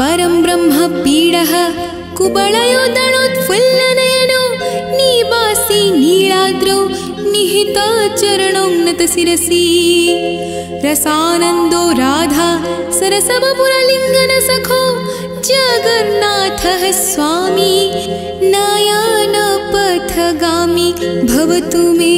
परं ब्रह्म पीडः कुबलयोदनोत्फुल्लनयनो निवासी नीलाद्रौ निहित चरणौ नतशिरसि रसानन्दो राधा सरसवपुरलिङ्गन सखो जगन्नाथः स्वामी नयनपथगामी भवतु मे।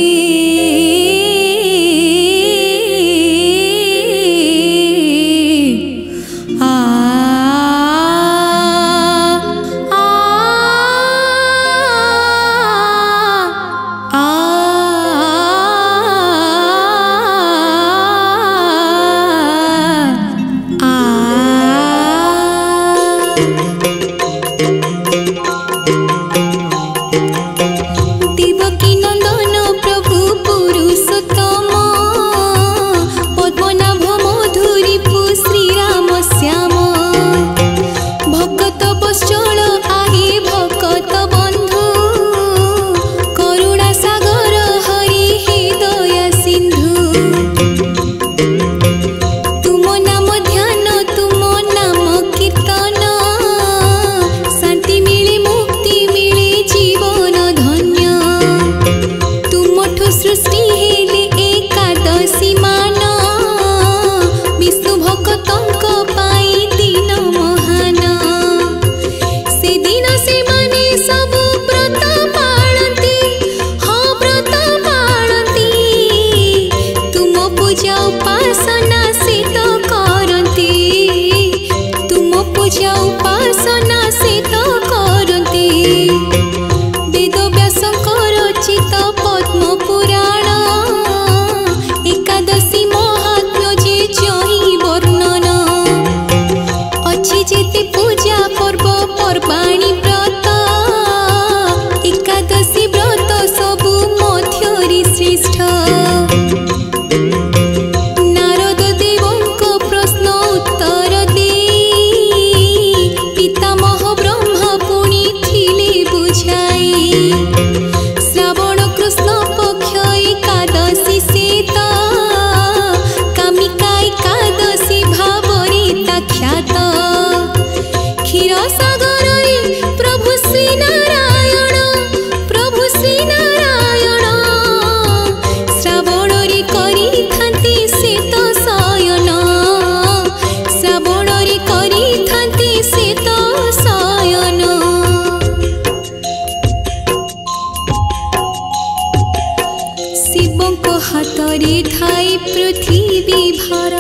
हातरे थाई पृथ्वी भार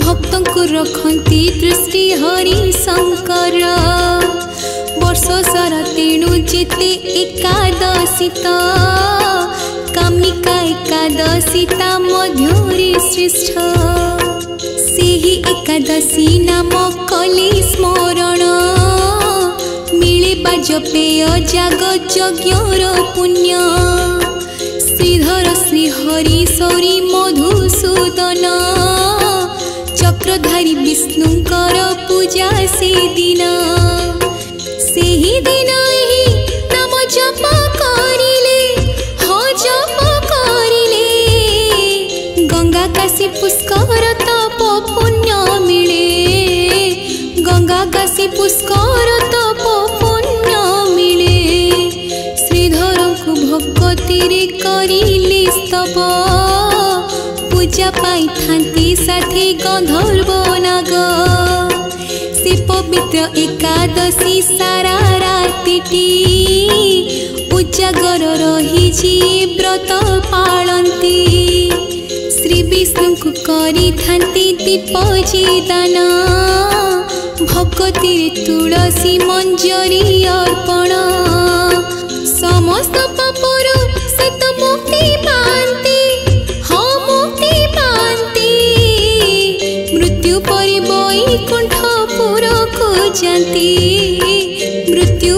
भक्तों को रखती दृष्टि हरि शंकर वर्ष सारा तेणु जेते एकादशीता कामिका एकादशीता मध्य श्रेष्ठ सेही एकादशी नाम कले स्मरण मिले बाजपेय जाग यज्ञर पुण्य श्रीधर श्रीहरि सौरी मधुसूदन चक्रधारी विष्णुकर पूजा से दिन ही नाम जप करिले हो जप करिले गंगा काशी पुष्कर तप पुण्य मिले गंगा काशी पुष्कर तप पुण्य मिले श्रीधर को भक्ति करिले स्तव पूजा पाई थांती साथे गंधर्व नाग से पवित्र एकादशी सारा रातिटी उजागर रही व्रत पालती श्री विष्णु को करी थांती दीप दान भक्ति तुलसी मंजरी अर्पण समस्त पापर से तो मुक्ति पाती हाँ मुक्ति पाती मृत्यु परि वैकुंठपुर को जाती मृत्यु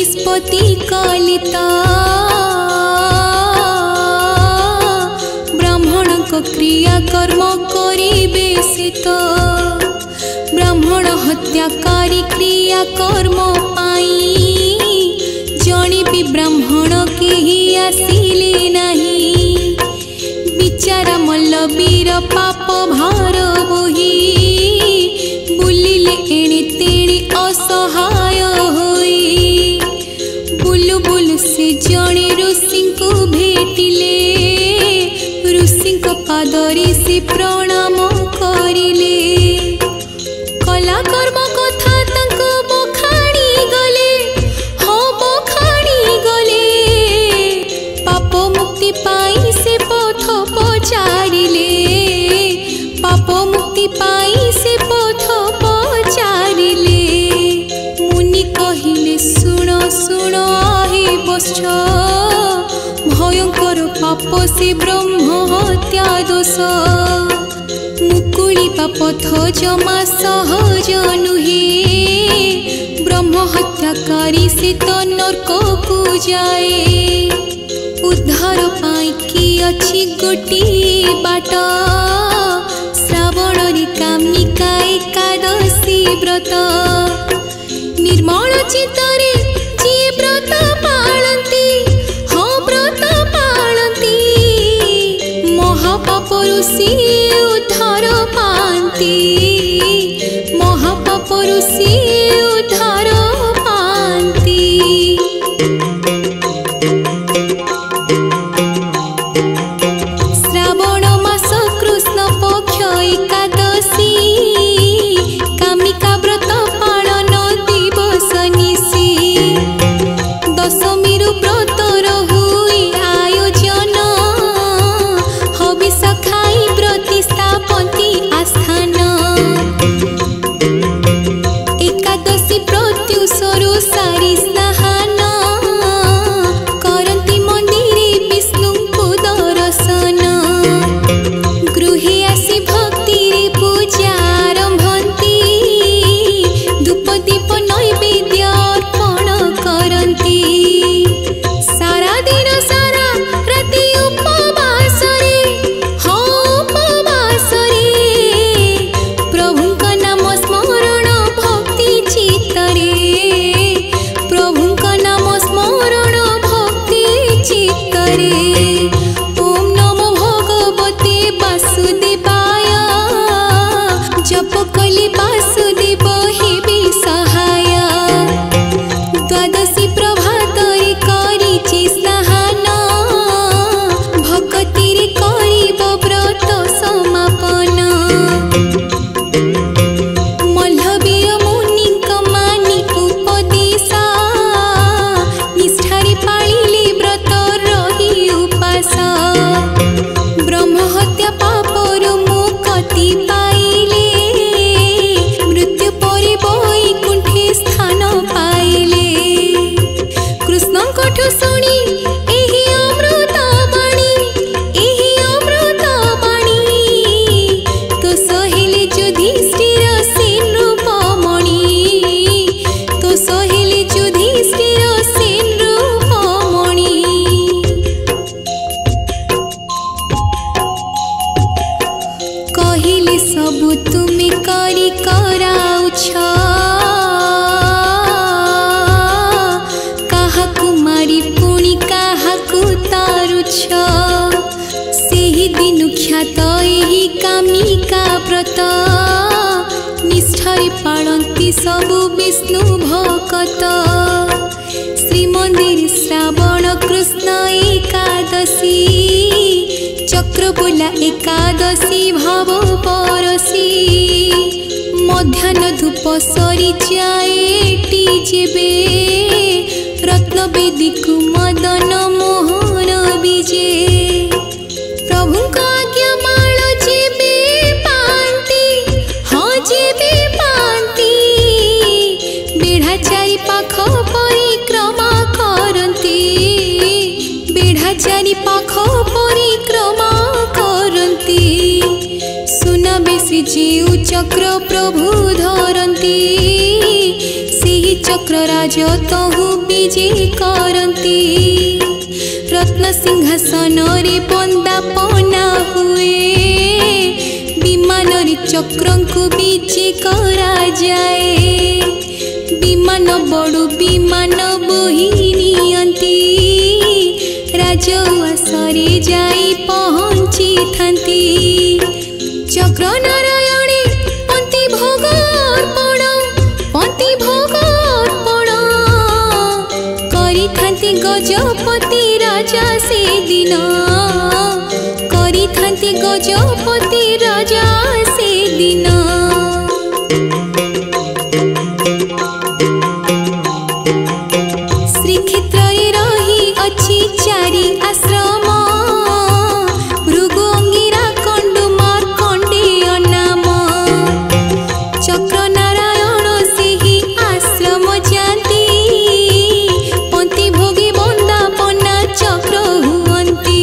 निष्पत्ति कलिता ब्राह्मण को क्रिया कर्म करिबे से तो ब्राह्मण हत्याकारी क्रिया कर्म पाई जणी भी ब्राह्मण केही आसिले नहीं बिचारा मल्लबीर पाप भार बोही बुलिले एणे तेणे असहाय होई बुलु बुलु से जणे ऋषि को भेटिले ऋषि को पादरे से प्रणाम करिले कला कर्म कथा तांको बखाणी गले हो बखाणी गले पाप मुक्ति पाई से पथ पचारिले पाप मुक्ति पाई से पथ पचारिले मुनि कहिले सुण सुण हे वत्स भयंकर पाप से ब्रह्म हत्या दोष मुकुलिपा पथ जमा सहज नुहे ब्रह्म हत्याकारी से तो नरक को जाए उद्धार पाई कि अछि गोटिए बाट श्रावण रे कामिका एकादशी व्रत निर्मल चित्तरे जे व्रत पालंती हाँ व्रत पालंती महापाप ऋषि उद्धार पांती महापाप ऋषि उद्धार पांती श्रावण मास कृष्ण पक्ष एकादशी कामिका व्रत पालन दिवस निशी दशमी व्रत हुए आयोजन हविष खाई प्रतिस्थापति आस्थान एकादशी प्रत्युषरु सारी स्नान करती मंदिरे विष्णु को दर्शन गृहे आसी भक्ति रे पूजा आरंभंती धूप दीप नैवेद्य अर्पण करती सारा दिन सारा राति उपवास रे हाँ उपवास रे प्रभु का नाम स्मरण भक्ति चित्तरे प्रभु का नाम स्मरण भक्ति चित्तरे ओम नमो भगवते वासुदेवाय जप कले वासुदेव हेबे सहाय द्वादशी प्रभातरे करिछि स्नान भक्ति रे करिब व्रत समापन मल्लबीर मुनि मानि उपदेशा निष्ठारे पाळिले व्रत रही उपास ब्रह्म हत्या पापर मुक्ति पाइले मृत्यु परे वैकुंठे स्थान पाइले कृष्ण कठु शुणी एही अमृत बाणी तो सहेले युधिष्ठिर से नृपमणि तो सहेले युधिष्ठिर से नृपमणि कहिले सबु तुमे करी कराउछ काहाकु मारी पुणी काहाकु तारुछ सेही दिनु ख्यात एही कामिका व्रत निष्ठारे पाळंती सबु विष्णु भक्त श्रीमंदिर श्रावण कृष्ण एकादशी चक्रबुला एकादशी भाव परसी मध्याह्न धूप सरी जाएटी जेबे रत्नवेदी को मदन मोहन विजे प्रभु का आज्ञा माल जेबे पांती हाँ जेबे पांती बेढ़ा चारि पाख परिक्रमा करती बेढ़ा चारि पाख परिक्रमा करती सुना बेसी जीव चक्र प्रभु धरती से चक्रराज तहु विजे करती रत्न सिंहासन रे बंदापना हुए विमान रे चक्र को विजे करा जाए विमान बड़ू विमान बोही नियंती राजवासरे जाई पहुँची थांती चक्र नारायणी पंती भोग करी थांती गजपति राजा से दिन करी थांती गजपति राजा से दिन श्रीक्षेत्र रही अच्छी चारि आश्रम भृगु अंगिरा कंडु मार्कंडेय नाम चक्र नारायण से ही आश्रम जाती पंती भोगी बंदापना चक्र हुअंती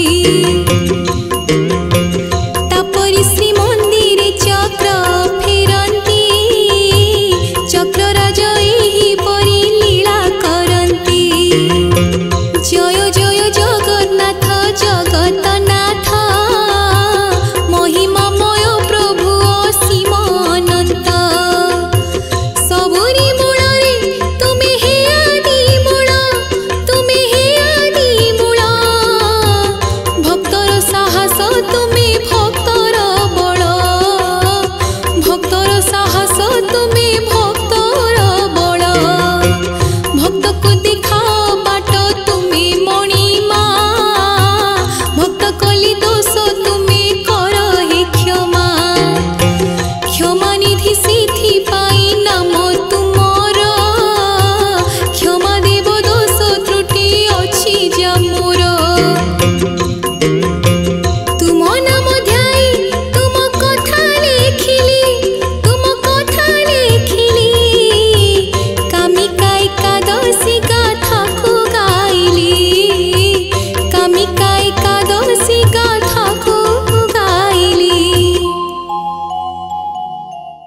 तापरि श्री मंदिर चक्र फेरंती चक्र राजा एही परी लीला करंती जय जय जगन्नाथ जगतनाथ महिमामय प्रभु असीम अनंत सबुरी मूଳରେ तुमे हे आदि मूळ तुमे हे आदि मूळ भक्तर साहस तुमे भक्तर बळ भक्तर साहस तुमे भक्तर बळ भक्त को दिखाओ बाट तुमे मणिमा भक्त कली दोष तुमे कर हे क्षमा क्षमा निधि सिद्धि पा